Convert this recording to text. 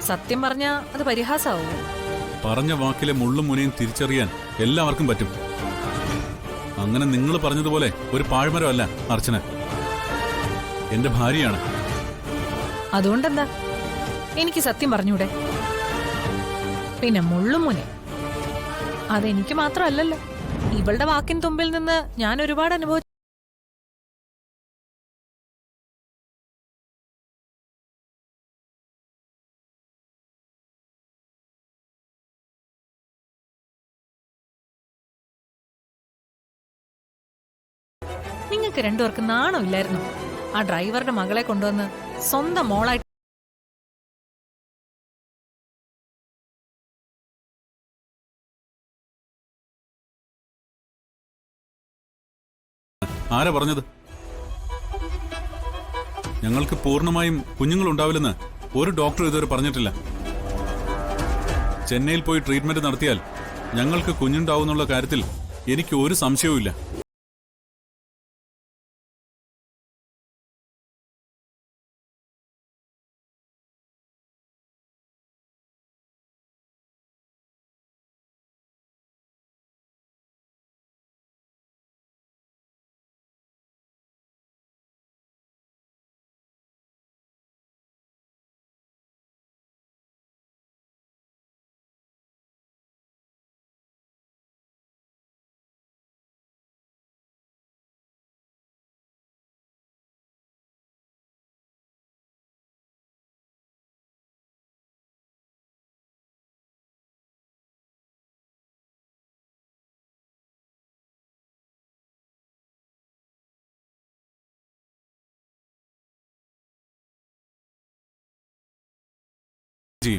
സത്യം പറഞ്ഞാ അത് പരിഹാസാവോ? പറഞ്ഞ വാക്കിലെ മുള്ളും മുനയും തിരിച്ചറിയാൻ എല്ലാവർക്കും പറ്റും. അങ്ങനെ നിങ്ങൾ പറഞ്ഞതുപോലെ ഒരു പാഴ്മരമല്ല അർച്ചന, എന്റെ ഭാര്യയാണ്. അതുകൊണ്ടെന്താ, എനിക്ക് സത്യം പറഞ്ഞൂടെ? പിന്നെ മുള്ളും മുനെ അതെനിക്ക് മാത്രമല്ലല്ലോ, ഇവളുടെ വാക്കിൻ തുമ്പിൽ നിന്ന് ഞാൻ ഒരുപാട് അനുഭവിച്ചു. നിങ്ങൾക്ക് രണ്ടുപേർക്ക് നാണമില്ലായിരുന്നു ആ ഡ്രൈവറുടെ മകളെ കൊണ്ടുവന്ന് സ്വന്തം മോളായിട്ട്? ആരാ പറഞ്ഞത്? ഞങ്ങൾക്ക് പൂർണ്ണമായും കുഞ്ഞുങ്ങളുണ്ടാവില്ലെന്ന് ഒരു ഡോക്ടർ ഇതുവരെ പറഞ്ഞിട്ടില്ല. ചെന്നൈയിൽ പോയി ട്രീറ്റ്മെന്റ് നടത്തിയാൽ ഞങ്ങൾക്ക് കുഞ്ഞുണ്ടാവുന്നുള്ള കാര്യത്തിൽ എനിക്ക് ഒരു സംശയവുമില്ല. ജി